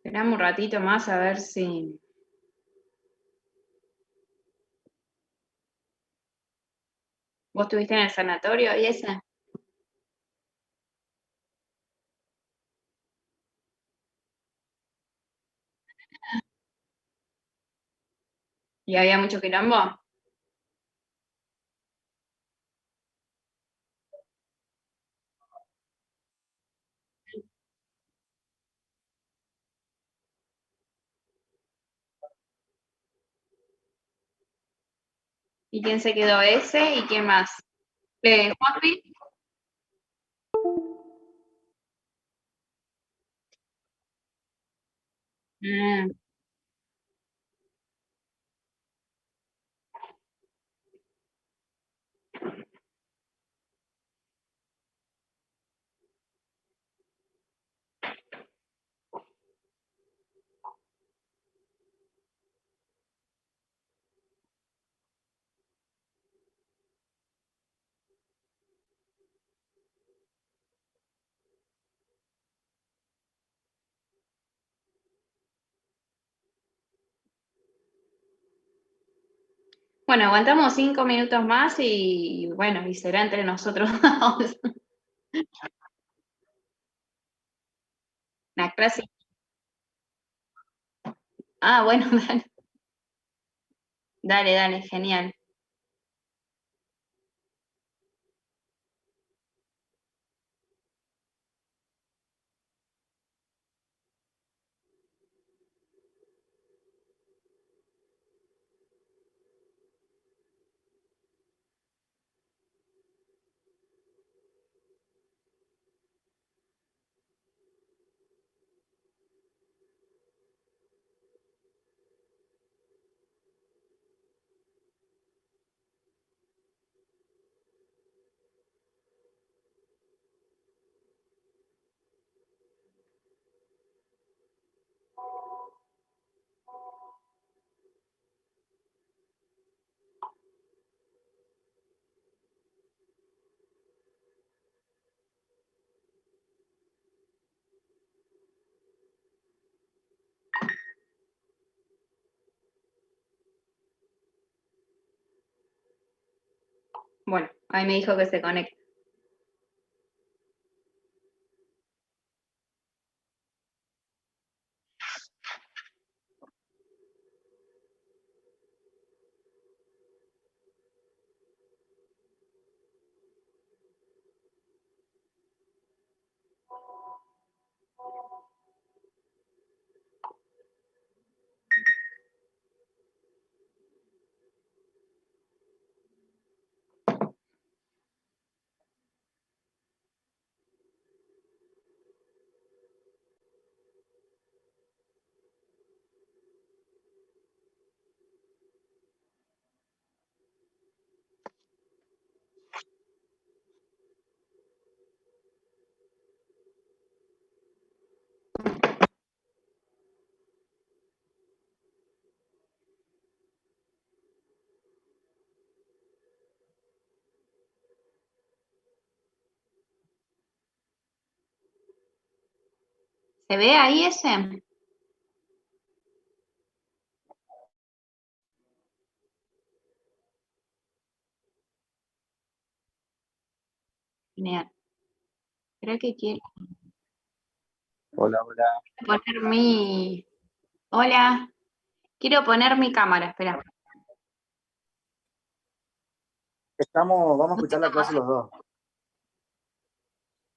Esperamos un ratito más a ver si... ¿Vos estuviste en el sanatorio y ese? ¿Y había mucho quilombo? ¿Y quién se quedó ese y quién más? ¿Juanpi? Mm. Bueno, aguantamos 5 minutos más y bueno, y será entre nosotros dos. La clase. Ah, bueno, dale, dale, dale, genial. Bueno, ahí me dijo que se conecta. ¿Se ve ahí ese? Genial. Creo que quiero Hola, hola. poner mi... Hola, quiero poner mi cámara, espera. Vamos a escuchar la clase los dos.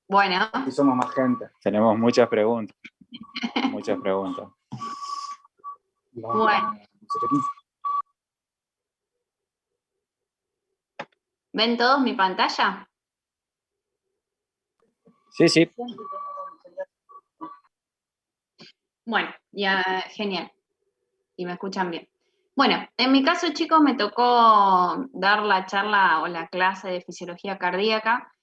Bueno, Y somos más gente. Tenemos muchas preguntas. Muchas preguntas. bueno. ¿Ven todos mi pantalla? Sí, sí. Bueno, ya, genial. Y me escuchan bien. Bueno, en mi caso, chicos, me tocó dar la charla o la clase de fisiología cardíaca.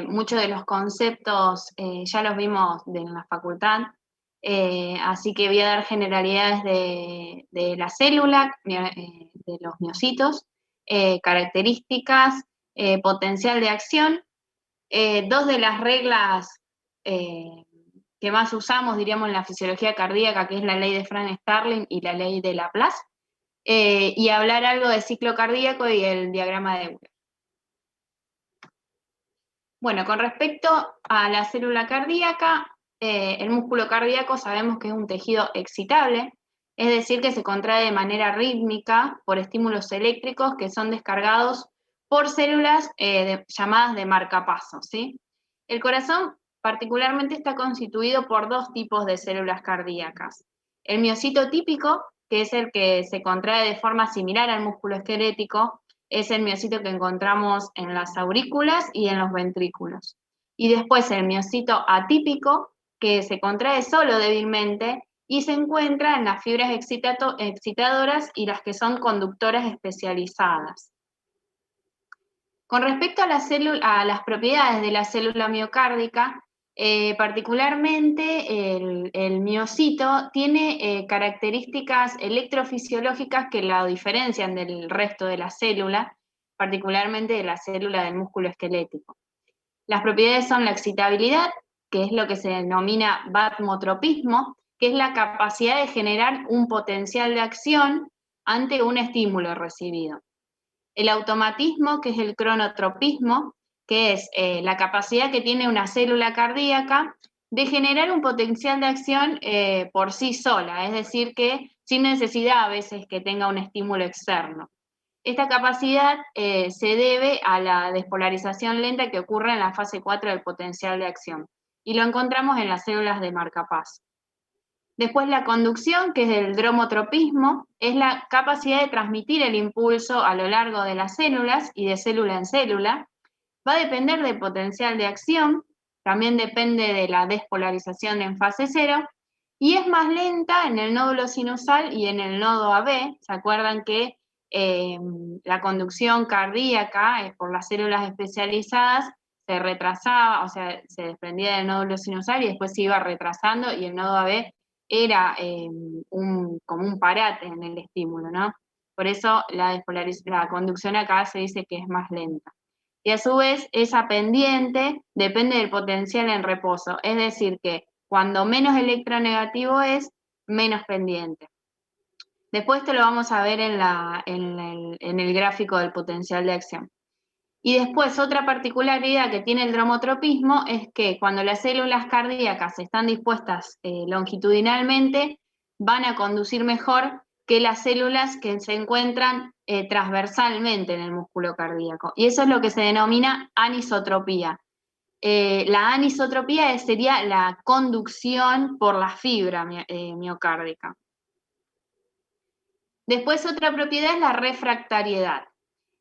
Muchos de los conceptos ya los vimos en la facultad, así que voy a dar generalidades de la célula, de los miocitos, características, potencial de acción, dos de las reglas que más usamos, diríamos, en la fisiología cardíaca, que es la ley de Frank-Starling y la ley de Laplace, y hablar algo de ciclo cardíaco y el diagrama de Euler. Bueno, con respecto a la célula cardíaca, el músculo cardíaco sabemos que es un tejido excitable, es decir, que se contrae de manera rítmica por estímulos eléctricos que son descargados por células llamadas de marcapaso, ¿sí? El corazón particularmente está constituido por dos tipos de células cardíacas. El miocito típico, que es el que se contrae de forma similar al músculo esquelético, es el miocito que encontramos en las aurículas y en los ventrículos. Y después el miocito atípico, que se contrae solo débilmente y se encuentra en las fibras excitadoras y las que son conductoras especializadas. Con respecto a las propiedades de la célula miocárdica, particularmente el miocito tiene características electrofisiológicas que la diferencian del resto de la célula, particularmente de la célula del músculo esquelético. Las propiedades son la excitabilidad, que es lo que se denomina batmotropismo, que es la capacidad de generar un potencial de acción ante un estímulo recibido. El automatismo, que es el cronotropismo, que es la capacidad que tiene una célula cardíaca de generar un potencial de acción por sí sola, es decir, que sin necesidad a veces que tenga un estímulo externo. Esta capacidad se debe a la despolarización lenta que ocurre en la fase 4 del potencial de acción, y lo encontramos en las células de marcapaso. Después la conducción, que es el dromotropismo, es la capacidad de transmitir el impulso a lo largo de las células y de célula en célula. Va a depender del potencial de acción, también depende de la despolarización en fase 0, y es más lenta en el nódulo sinusal y en el nodo AB. ¿Se acuerdan que la conducción cardíaca por las células especializadas se retrasaba, o sea, se desprendía del nódulo sinusal y después se iba retrasando, y el nodo AB era como un parate en el estímulo, ¿no? Por eso la conducción acá se dice que es más lenta. Y a su vez, esa pendiente depende del potencial en reposo, es decir, que cuando menos electronegativo es, menos pendiente. Después esto lo vamos a ver en el gráfico del potencial de acción. Y después otra particularidad que tiene el dromotropismo es que cuando las células cardíacas están dispuestas longitudinalmente, van a conducir mejor que las células que se encuentran transversalmente en el músculo cardíaco. Y eso es lo que se denomina anisotropía. La anisotropía sería la conducción por la fibra miocárdica. Después otra propiedad es la refractariedad.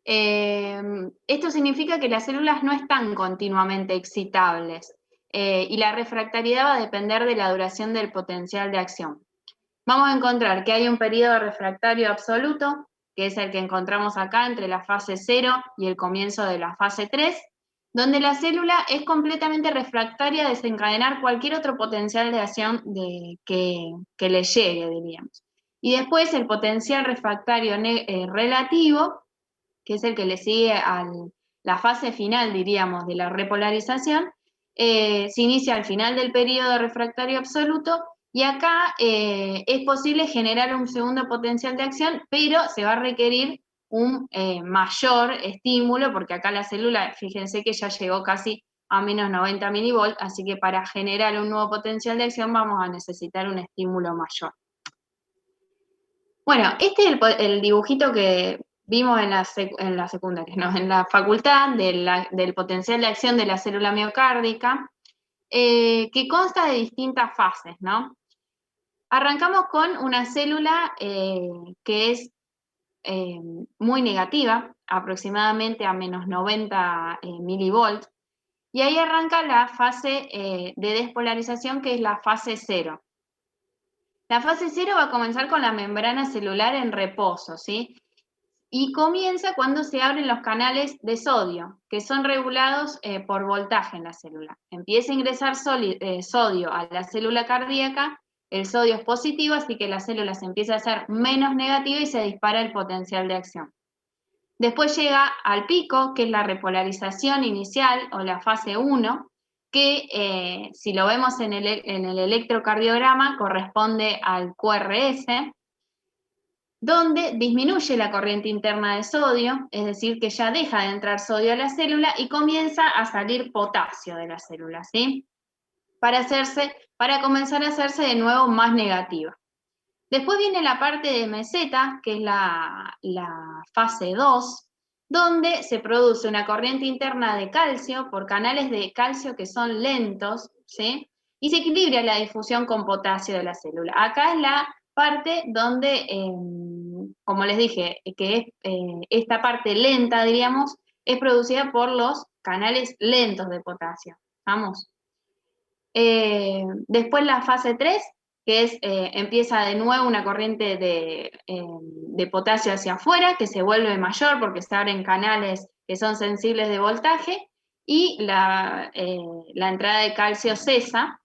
Esto significa que las células no están continuamente excitables y la refractariedad va a depender de la duración del potencial de acción. Vamos a encontrar que hay un periodo refractario absoluto, que es el que encontramos acá entre la fase 0 y el comienzo de la fase 3, donde la célula es completamente refractaria a desencadenar cualquier otro potencial de acción que le llegue, diríamos. Y después el potencial refractario relativo, que es el que le sigue a la fase final, diríamos, de la repolarización, se inicia al final del periodo refractario absoluto, y acá es posible generar un segundo potencial de acción, pero se va a requerir un mayor estímulo, porque acá la célula, fíjense que ya llegó casi a menos 90 milivolts, así que para generar un nuevo potencial de acción vamos a necesitar un estímulo mayor. Bueno, este es el dibujito que vimos en la secundaria, no, en la facultad del potencial de acción de la célula miocárdica, que consta de distintas fases, ¿no? Arrancamos con una célula que es muy negativa, aproximadamente a menos 90 milivolts, y ahí arranca la fase de despolarización, que es la fase 0. La fase 0 va a comenzar con la membrana celular en reposo, ¿sí? Y comienza cuando se abren los canales de sodio, que son regulados por voltaje en la célula. Empieza a ingresar sodio a la célula cardíaca, el sodio es positivo, así que la célula se empieza a hacer menos negativa y se dispara el potencial de acción. Después llega al pico, que es la repolarización inicial o la fase 1, que si lo vemos en el electrocardiograma corresponde al QRS, donde disminuye la corriente interna de sodio, es decir, que ya deja de entrar sodio a la célula y comienza a salir potasio de la célula, ¿sí? Para comenzar a hacerse de nuevo más negativa. Después viene la parte de meseta, que es la fase 2, donde se produce una corriente interna de calcio por canales de calcio que son lentos, ¿sí? Y se equilibra la difusión con potasio de la célula. Acá es la parte donde, como les dije, que es esta parte lenta, diríamos, es producida por los canales lentos de potasio. ¿Vamos? Después la fase 3, que es, empieza de nuevo una corriente de potasio hacia afuera, que se vuelve mayor porque se abren canales que son sensibles de voltaje, y la entrada de calcio cesa.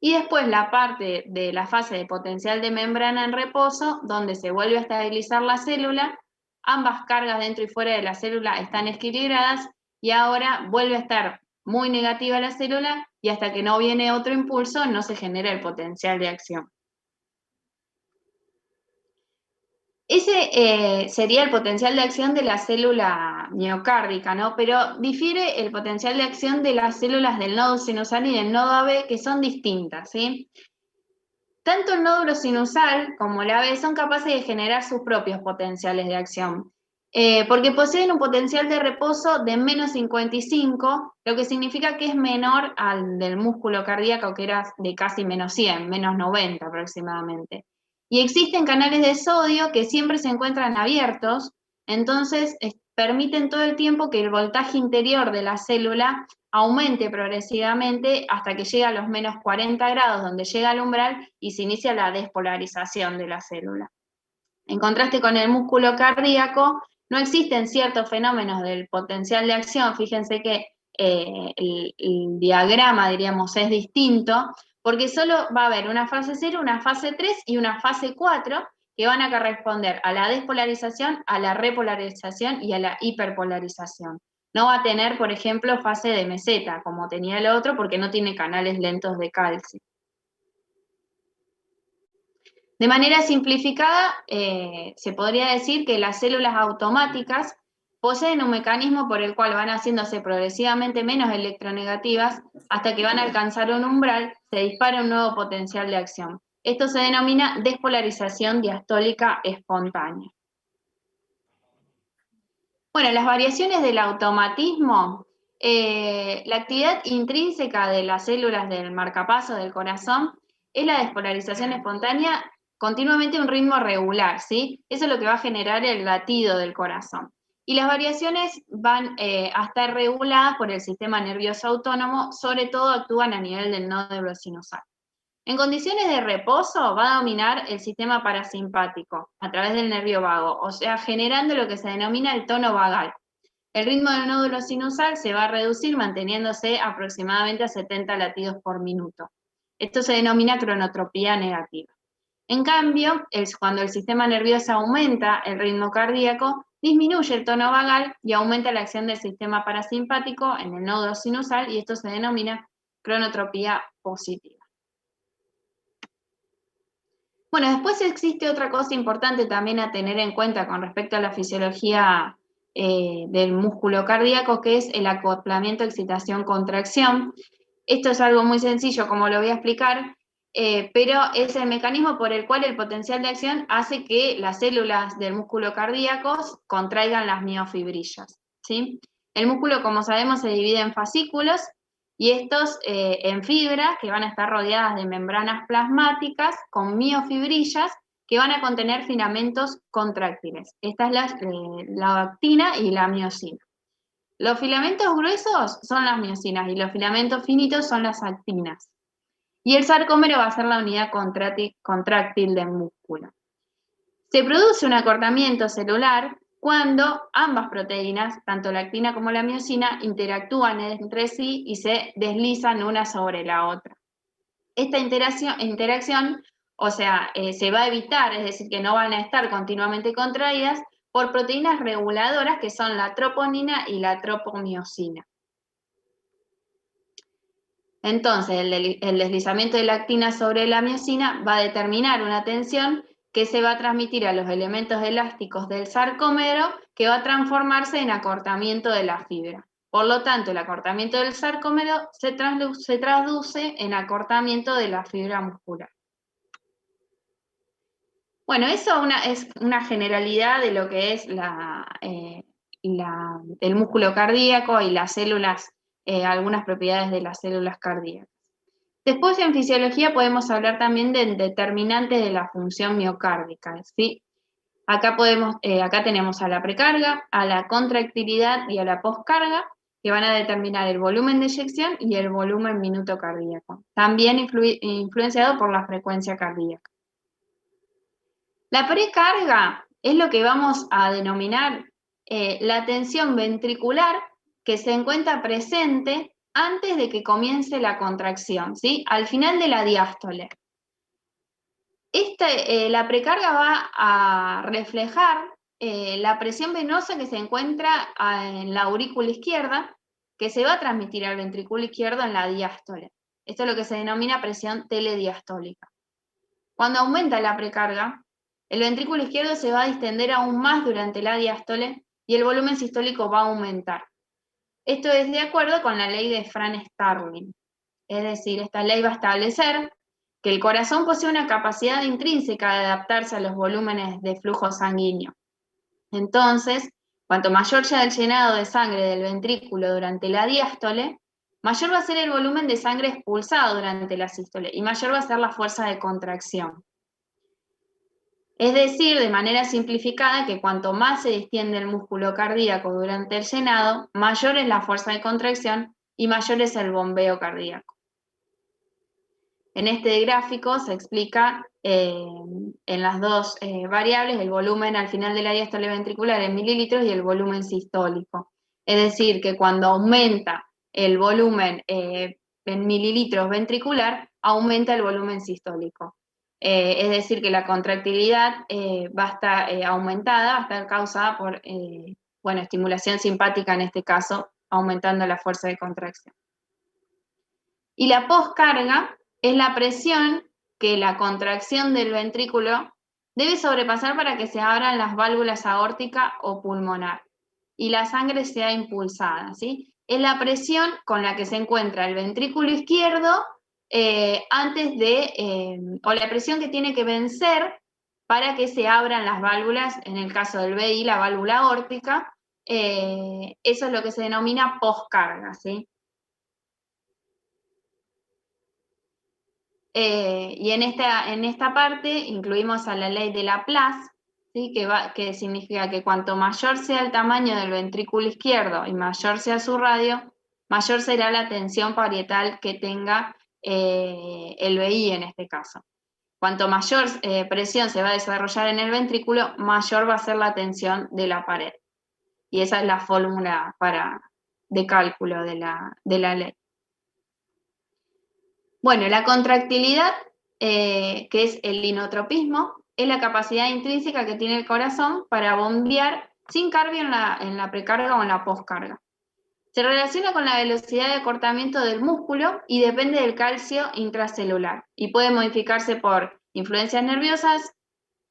Y después la parte de la fase de potencial de membrana en reposo, donde se vuelve a estabilizar la célula, ambas cargas dentro y fuera de la célula están equilibradas, y ahora vuelve a estar muy negativa la célula, y hasta que no viene otro impulso no se genera el potencial de acción. Ese sería el potencial de acción de la célula miocárdica, ¿no? Pero difiere el potencial de acción de las células del nodo sinusal y del nodo AB, que son distintas, ¿sí? Tanto el nódulo sinusal como la AB son capaces de generar sus propios potenciales de acción, porque poseen un potencial de reposo de menos 55, lo que significa que es menor al del músculo cardíaco, que era de casi menos 100, menos 90 aproximadamente. Y existen canales de sodio que siempre se encuentran abiertos, entonces permiten todo el tiempo que el voltaje interior de la célula aumente progresivamente hasta que llega a los menos 40 grados, donde llega al umbral y se inicia la despolarización de la célula. En contraste con el músculo cardíaco, no existen ciertos fenómenos del potencial de acción. Fíjense que el diagrama, diríamos, es distinto, porque solo va a haber una fase 0, una fase 3 y una fase 4, que van a corresponder a la despolarización, a la repolarización y a la hiperpolarización. No va a tener, por ejemplo, fase de meseta, como tenía el otro, porque no tiene canales lentos de calcio. De manera simplificada, se podría decir que las células automáticas poseen un mecanismo por el cual van haciéndose progresivamente menos electronegativas hasta que van a alcanzar un umbral, se dispara un nuevo potencial de acción. Esto se denomina despolarización diastólica espontánea. Bueno, las variaciones del automatismo, la actividad intrínseca de las células del marcapaso del corazón es la despolarización espontánea continuamente a un ritmo regular, ¿sí? Eso es lo que va a generar el latido del corazón. Y las variaciones van a estar reguladas por el sistema nervioso autónomo, sobre todo actúan a nivel del nodo neurosinusal. En condiciones de reposo va a dominar el sistema parasimpático a través del nervio vago, o sea, generando lo que se denomina el tono vagal. El ritmo del nódulo sinusal se va a reducir manteniéndose aproximadamente a 70 latidos por minuto. Esto se denomina cronotropía negativa. En cambio, cuando el sistema nervioso aumenta el ritmo cardíaco, disminuye el tono vagal y aumenta la acción del sistema parasimpático en el nódulo sinusal, y esto se denomina cronotropía positiva. Bueno, después existe otra cosa importante también a tener en cuenta con respecto a la fisiología del músculo cardíaco, que es el acoplamiento excitación-contracción. Esto es algo muy sencillo, como lo voy a explicar, pero es el mecanismo por el cual el potencial de acción hace que las células del músculo cardíaco contraigan las miofibrillas, ¿sí? El músculo, como sabemos, se divide en fascículos, y estos en fibras que van a estar rodeadas de membranas plasmáticas con miofibrillas que van a contener filamentos contráctiles. Esta es la actina y la miosina. Los filamentos gruesos son las miosinas y los filamentos finitos son las actinas. Y el sarcómero va a ser la unidad contráctil del músculo. Se produce un acortamiento celular cuando ambas proteínas, tanto la actina como la miosina, interactúan entre sí y se deslizan una sobre la otra. Esta interacción, o sea, se va a evitar, es decir, que no van a estar continuamente contraídas por proteínas reguladoras que son la troponina y la tropomiosina. Entonces, el deslizamiento de la actina sobre la miosina va a determinar una tensión que se va a transmitir a los elementos elásticos del sarcómero, que va a transformarse en acortamiento de la fibra. Por lo tanto, el acortamiento del sarcómero se traduce en acortamiento de la fibra muscular. Bueno, eso es una generalidad de lo que es el músculo cardíaco y las células, algunas propiedades de las células cardíacas. Después en fisiología podemos hablar también de determinantes de la función miocárdica, ¿sí? Acá tenemos a la precarga, a la contractilidad y a la poscarga, que van a determinar el volumen de eyección y el volumen minuto cardíaco, también influenciado por la frecuencia cardíaca. La precarga es lo que vamos a denominar la tensión ventricular que se encuentra presente antes de que comience la contracción, ¿sí? Al final de la diástole. La precarga va a reflejar la presión venosa que se encuentra en la aurícula izquierda, que se va a transmitir al ventrículo izquierdo en la diástole. Esto es lo que se denomina presión telediastólica. Cuando aumenta la precarga, el ventrículo izquierdo se va a distender aún más durante la diástole y el volumen sistólico va a aumentar. Esto es de acuerdo con la ley de Franz-Starling. Es decir, esta ley va a establecer que el corazón posee una capacidad intrínseca de adaptarse a los volúmenes de flujo sanguíneo. Entonces, cuanto mayor sea el llenado de sangre del ventrículo durante la diástole, mayor va a ser el volumen de sangre expulsado durante la sístole y mayor va a ser la fuerza de contracción. Es decir, de manera simplificada, que cuanto más se distiende el músculo cardíaco durante el llenado, mayor es la fuerza de contracción y mayor es el bombeo cardíaco. En este gráfico se explica en las dos variables el volumen al final de la diástole ventricular en mililitros y el volumen sistólico. Es decir, que cuando aumenta el volumen en mililitros ventricular, aumenta el volumen sistólico. Es decir, que la contractilidad va a estar aumentada, va a estar causada por estimulación simpática en este caso, aumentando la fuerza de contracción. Y la poscarga es la presión que la contracción del ventrículo debe sobrepasar para que se abran las válvulas aórtica o pulmonar y la sangre sea impulsada, ¿sí? Es la presión con la que se encuentra el ventrículo izquierdo o la presión que tiene que vencer para que se abran las válvulas, en el caso del VI, la válvula aórtica, eso es lo que se denomina poscarga, ¿sí? Y en esta parte incluimos a la ley de Laplace, ¿sí? que significa que cuanto mayor sea el tamaño del ventrículo izquierdo y mayor sea su radio, mayor será la tensión parietal que tenga el VI en este caso. Cuanto mayor presión se va a desarrollar en el ventrículo, mayor va a ser la tensión de la pared. Y esa es la fórmula de cálculo de la ley. Bueno, la contractilidad, que es el inotropismo, es la capacidad intrínseca que tiene el corazón para bombear sin cambio en la precarga o en la poscarga. Se relaciona con la velocidad de acortamiento del músculo y depende del calcio intracelular y puede modificarse por influencias nerviosas,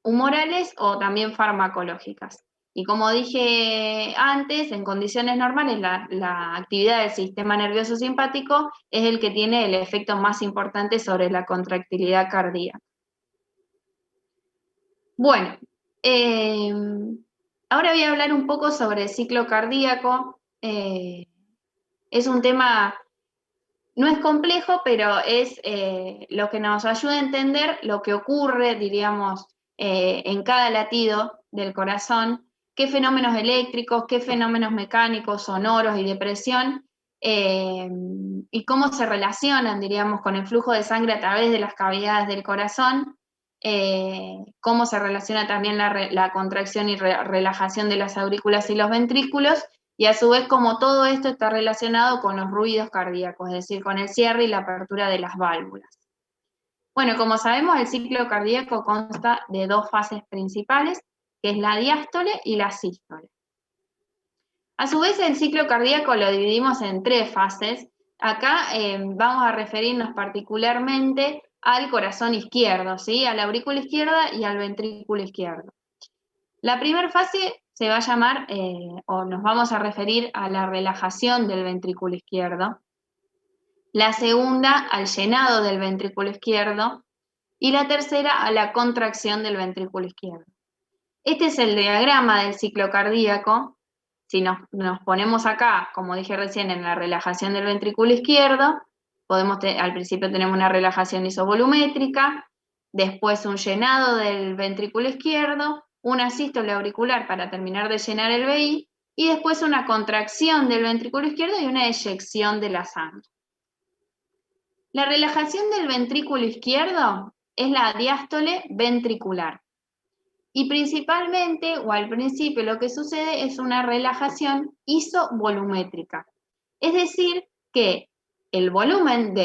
humorales o también farmacológicas. Y como dije antes, en condiciones normales la actividad del sistema nervioso simpático es el que tiene el efecto más importante sobre la contractilidad cardíaca. Bueno, ahora voy a hablar un poco sobre el ciclo cardíaco. Es un tema, no es complejo, pero es lo que nos ayuda a entender lo que ocurre, diríamos, en cada latido del corazón, qué fenómenos eléctricos, qué fenómenos mecánicos, sonoros y de presión, y cómo se relacionan, diríamos, con el flujo de sangre a través de las cavidades del corazón, cómo se relaciona también la contracción y relajación de las aurículas y los ventrículos, y a su vez como todo esto está relacionado con los ruidos cardíacos, es decir, con el cierre y la apertura de las válvulas. Bueno, como sabemos, el ciclo cardíaco consta de dos fases principales, que es la diástole y la sístole. A su vez, el ciclo cardíaco lo dividimos en tres fases, acá vamos a referirnos particularmente al corazón izquierdo, ¿sí? A la aurícula izquierda y al ventrículo izquierdo. La primera fase se va a llamar, o nos vamos a referir a la relajación del ventrículo izquierdo. La segunda, al llenado del ventrículo izquierdo. Y la tercera, a la contracción del ventrículo izquierdo. Este es el diagrama del ciclo cardíaco. Si nos ponemos acá, como dije recién, en la relajación del ventrículo izquierdo, al principio tenemos una relajación isovolumétrica, después un llenado del ventrículo izquierdo, una sístole auricular para terminar de llenar el VI, y después una contracción del ventrículo izquierdo y una eyección de la sangre. La relajación del ventrículo izquierdo es la diástole ventricular. Y principalmente, o al principio, lo que sucede es una relajación isovolumétrica. Es decir, que el volumen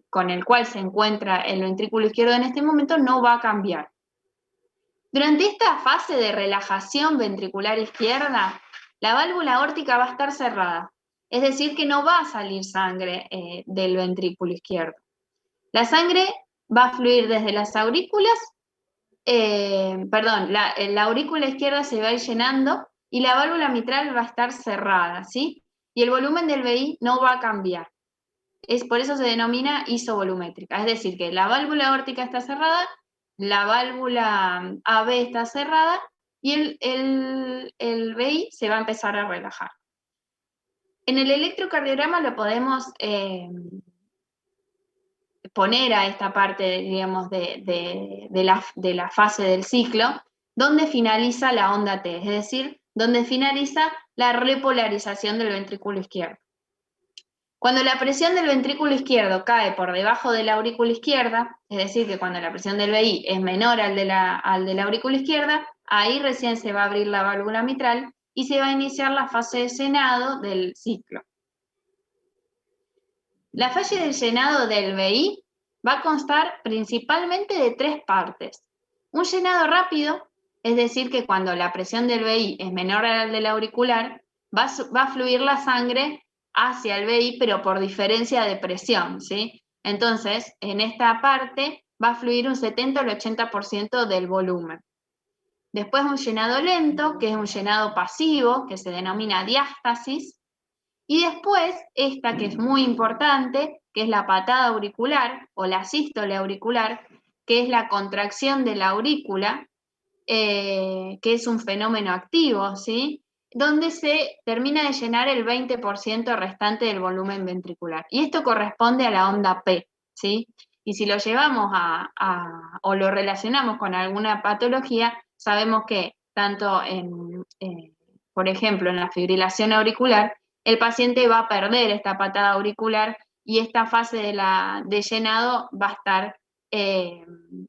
con el cual se encuentra el ventrículo izquierdo en este momento no va a cambiar. Durante esta fase de relajación ventricular izquierda, la válvula aórtica va a estar cerrada. Es decir, que no va a salir sangre del ventrículo izquierdo. La sangre va a fluir desde las aurículas, la aurícula izquierda se va a ir llenando y la válvula mitral va a estar cerrada, ¿sí? Y el volumen del VI no va a cambiar. Por eso se denomina isovolumétrica, es decir, que la válvula aórtica está cerrada, la válvula AB está cerrada y el VI se va a empezar a relajar. En el electrocardiograma lo podemos poner a esta parte, digamos, de la fase del ciclo, donde finaliza la onda T, es decir, donde finaliza la repolarización del ventrículo izquierdo. Cuando la presión del ventrículo izquierdo cae por debajo de la aurícula izquierda, es decir, que cuando la presión del VI es menor al de la aurícula izquierda, ahí recién se va a abrir la válvula mitral y se va a iniciar la fase de llenado del ciclo. La fase de llenado del VI va a constar principalmente de tres partes. Un llenado rápido, es decir, que cuando la presión del VI es menor a la del auricular, va a fluir la sangre hacia el VI, pero por diferencia de presión, ¿sí? Entonces, en esta parte va a fluir un 70 al 80% del volumen. Después un llenado lento, que es un llenado pasivo, que se denomina diástasis. Y después, esta que es muy importante, que es la patada auricular o la sístole auricular, que es la contracción de la aurícula, que es un fenómeno activo, ¿sí? Donde se termina de llenar el 20% restante del volumen ventricular. Y esto corresponde a la onda P, ¿sí? Y si lo llevamos o lo relacionamos con alguna patología, sabemos que tanto por ejemplo, en la fibrilación auricular, el paciente va a perder esta patada auricular y esta fase de llenado va a estar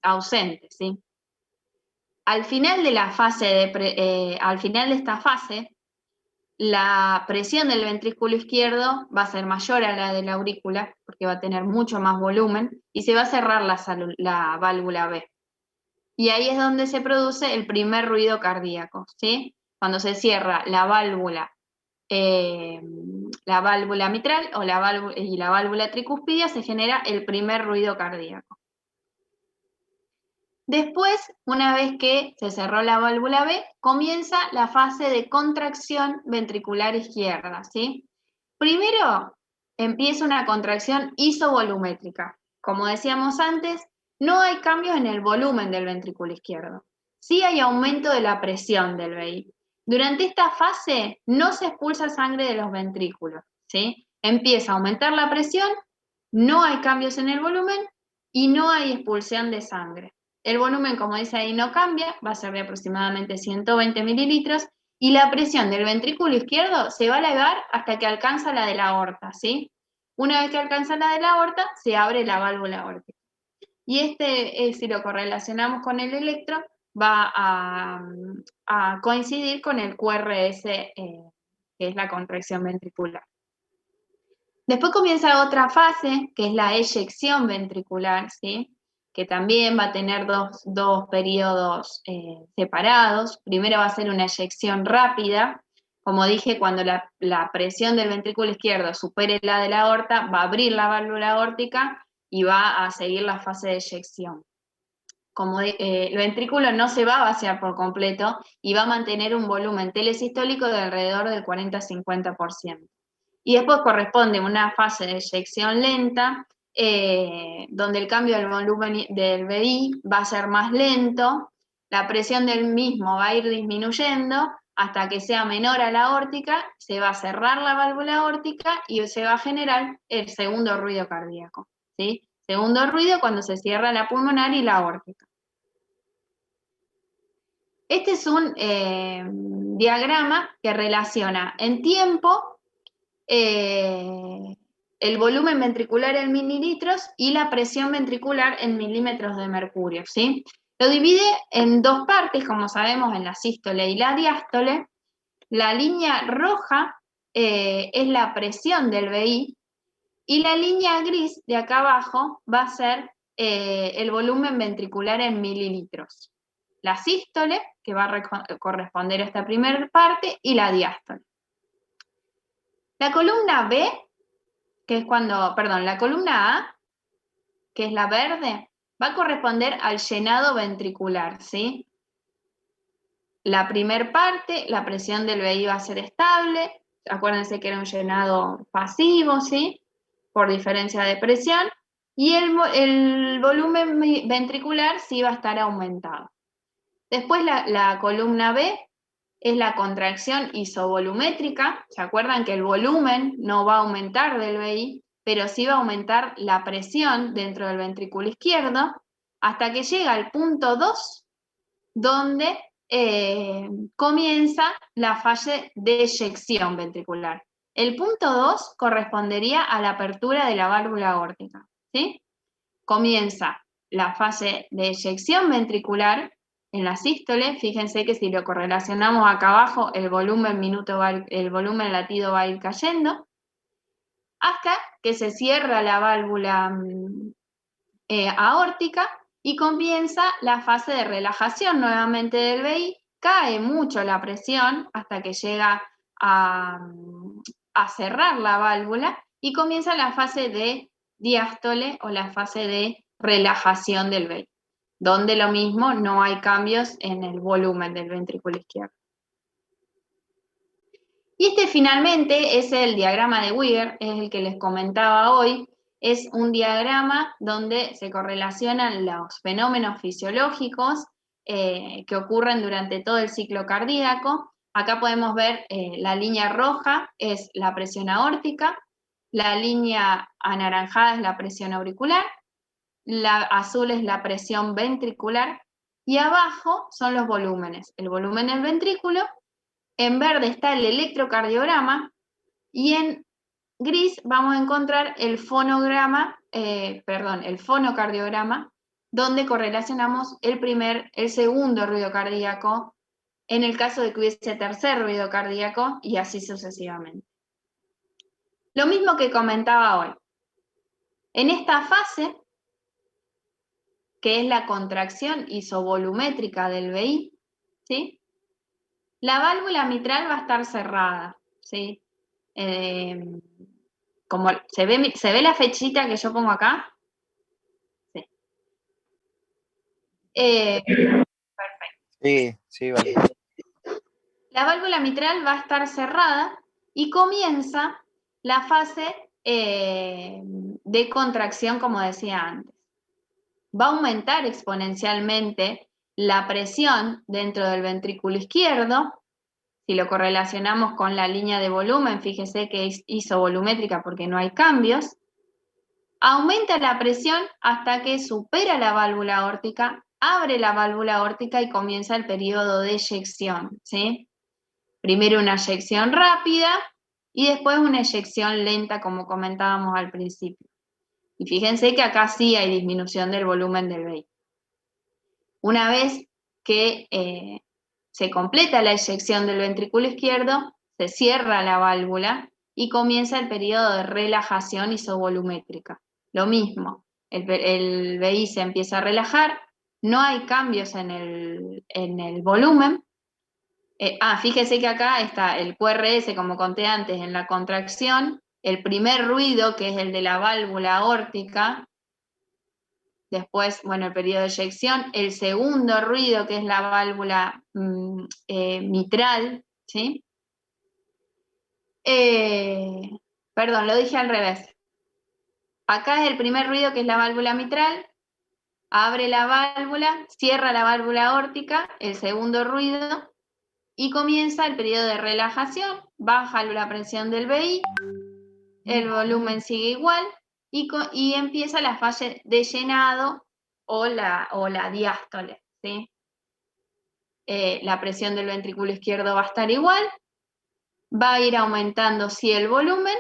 ausente, ¿sí? Al final de esta fase, la presión del ventrículo izquierdo va a ser mayor a la de la aurícula, porque va a tener mucho más volumen, y se va a cerrar la válvula B. Y ahí es donde se produce el primer ruido cardíaco, ¿sí? Cuando se cierra la válvula mitral y la válvula tricuspidia, se genera el primer ruido cardíaco. Después, una vez que se cerró la válvula B, comienza la fase de contracción ventricular izquierda, ¿sí? Primero, empieza una contracción isovolumétrica. Como decíamos antes, no hay cambios en el volumen del ventrículo izquierdo. Sí hay aumento de la presión del VI. Durante esta fase no se expulsa sangre de los ventrículos, ¿sí? Empieza a aumentar la presión, no hay cambios en el volumen y no hay expulsión de sangre. El volumen, como dice ahí, no cambia, va a ser de aproximadamente 120 mililitros, y la presión del ventrículo izquierdo se va a elevar hasta que alcanza la de la aorta, ¿sí? Una vez que alcanza la de la aorta, se abre la válvula aórtica. Y si lo correlacionamos con el electro, va a coincidir con el QRS, que es la contracción ventricular. Después comienza otra fase, que es la eyección ventricular, ¿sí? Que también va a tener dos periodos separados. Primero va a ser una eyección rápida, Como dije, cuando la presión del ventrículo izquierdo supere la de la aorta, va a abrir la válvula aórtica y va a seguir la fase de eyección. Como el ventrículo no se va a vaciar por completo y va a mantener un volumen telesistólico de alrededor del 40-50%. Y después corresponde una fase de eyección lenta, donde el cambio del volumen del VI va a ser más lento, la presión del mismo va a ir disminuyendo hasta que sea menor a la aórtica, se va a cerrar la válvula aórtica y se va a generar el segundo ruido cardíaco, ¿sí? Segundo ruido cuando se cierra la pulmonar y la aórtica. Este es un diagrama que relaciona en tiempo el volumen ventricular en mililitros y la presión ventricular en milímetros de mercurio, ¿sí? Lo divide en dos partes, como sabemos, en la sístole y la diástole. La línea roja es la presión del VI y la línea gris de acá abajo va a ser el volumen ventricular en mililitros. La sístole, que va a corresponder a esta primera parte, y la diástole. La columna B, que es la columna A, que es la verde, va a corresponder al llenado ventricular, ¿sí? La primera parte, la presión del VI va a ser estable, acuérdense que era un llenado pasivo, ¿sí? Por diferencia de presión, y el volumen ventricular sí va a estar aumentado. Después la columna B es la contracción isovolumétrica. ¿Se acuerdan que el volumen no va a aumentar del VI, pero sí va a aumentar la presión dentro del ventrículo izquierdo, hasta que llega al punto 2, donde comienza la fase de eyección ventricular. El punto 2 correspondería a la apertura de la válvula aórtica, ¿sí? Comienza la fase de eyección ventricular en la sístole. Fíjense que si lo correlacionamos acá abajo, el volumen latido va a ir cayendo, hasta que se cierra la válvula aórtica y comienza la fase de relajación nuevamente del VI. Cae mucho la presión hasta que llega a cerrar la válvula y comienza la fase de diástole o la fase de relajación del VI, donde lo mismo, no hay cambios en el volumen del ventrículo izquierdo. Y este finalmente es el diagrama de Weger, es el que les comentaba hoy. Es un diagrama donde se correlacionan los fenómenos fisiológicos que ocurren durante todo el ciclo cardíaco. Acá podemos ver la línea roja es la presión aórtica, la línea anaranjada es la presión auricular, la azul es la presión ventricular y abajo son los volúmenes. El volumen del ventrículo, en verde está el electrocardiograma y en gris vamos a encontrar el fonocardiograma, donde correlacionamos el segundo ruido cardíaco, en el caso de que hubiese tercer ruido cardíaco, y así sucesivamente. Lo mismo que comentaba hoy. En esta fase, que es la contracción isovolumétrica del VI, ¿sí? La válvula mitral va a estar cerrada, ¿sí? Como ¿se ve la fechita que yo pongo acá? Sí. Perfecto. Sí, vale. La válvula mitral va a estar cerrada y comienza la fase de contracción, como decía antes. Va a aumentar exponencialmente la presión dentro del ventrículo izquierdo. Si lo correlacionamos con la línea de volumen, fíjese que es isovolumétrica porque no hay cambios. Aumenta la presión hasta que supera la válvula aórtica, abre la válvula aórtica y comienza el periodo de eyección, ¿sí? Primero una eyección rápida y después una eyección lenta, como comentábamos al principio. Y fíjense que acá sí hay disminución del volumen del VI. Una vez que se completa la eyección del ventrículo izquierdo, se cierra la válvula y comienza el periodo de relajación isovolumétrica. Lo mismo, el VI se empieza a relajar, no hay cambios en el volumen, Fíjese que acá está el QRS, como conté antes, en la contracción, el primer ruido, que es el de la válvula aórtica, después, bueno, el periodo de eyección, el segundo ruido, que es la válvula mitral, ¿sí? Perdón, lo dije al revés. Acá es el primer ruido, que es la válvula mitral, abre la válvula, cierra la válvula aórtica, el segundo ruido, y comienza el periodo de relajación, baja la presión del VI, el volumen sigue igual, y empieza la fase de llenado o la diástole, ¿sí? La presión del ventrículo izquierdo va a estar igual, va a ir aumentando sí el volumen,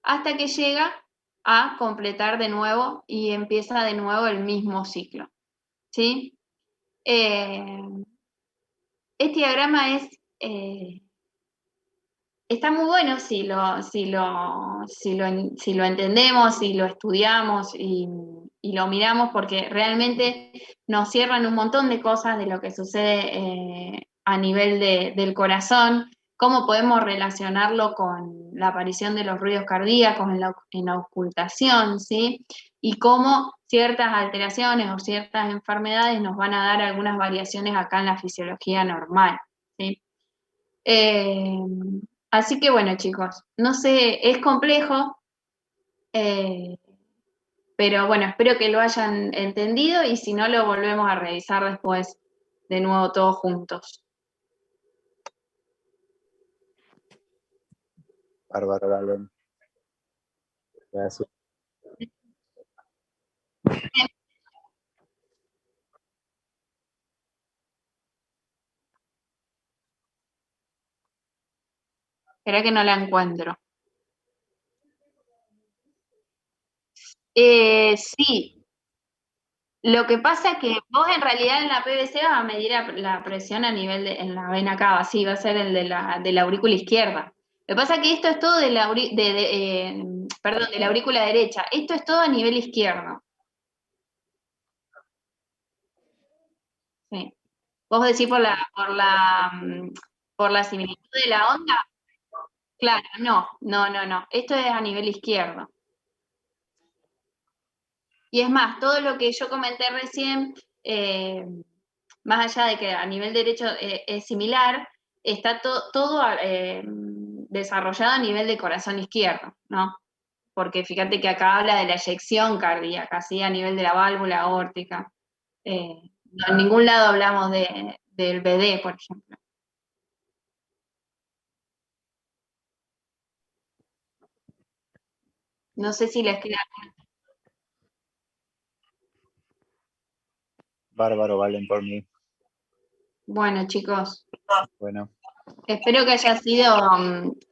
hasta que llega a completar de nuevo y empieza de nuevo el mismo ciclo, ¿sí? Este diagrama está muy bueno si lo entendemos, si lo estudiamos y lo miramos, porque realmente nos cierran un montón de cosas de lo que sucede a nivel del corazón, cómo podemos relacionarlo con la aparición de los ruidos cardíacos en la ocultación, ¿sí? Y cómo ciertas alteraciones o ciertas enfermedades nos van a dar algunas variaciones acá en la fisiología normal, ¿sí? Eh, Así que bueno, chicos, no sé, es complejo, eh, pero bueno, espero que lo hayan entendido y si no, lo volvemos a revisar después de nuevo todos juntos. Bárbaro, Valen. Gracias. Espera que no la encuentro. Sí, lo que pasa es que vos en realidad en la PVC vas a medir la presión a nivel en la vena cava, sí, va a ser el de la aurícula izquierda. Lo que pasa es que esto es todo perdón, de la aurícula derecha. Esto es todo a nivel izquierdo. Sí. Vos decís por la similitud de la onda. Claro, no. Esto es a nivel izquierdo. Y es más, todo lo que yo comenté recién, más allá de que a nivel derecho es similar, está todo desarrollado a nivel de corazón izquierdo, ¿no? Porque fíjate que acá habla de la eyección cardíaca, ¿sí? A nivel de la válvula aórtica. No, en ningún lado hablamos del BD, por ejemplo. No sé si les queda. Bárbaro, Valen, por mí. Bueno, chicos, Bueno, espero que haya sido,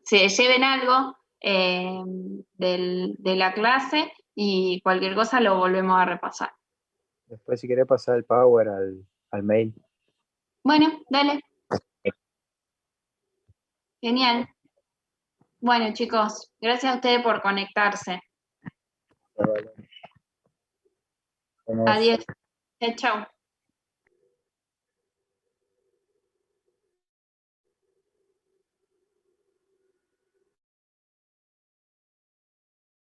se lleven algo de la clase y cualquier cosa lo volvemos a repasar. después si querés pasar el power al mail. Bueno, dale, genial. Bueno, chicos, gracias a ustedes por conectarse. Vamos. Adiós. Chao, chao.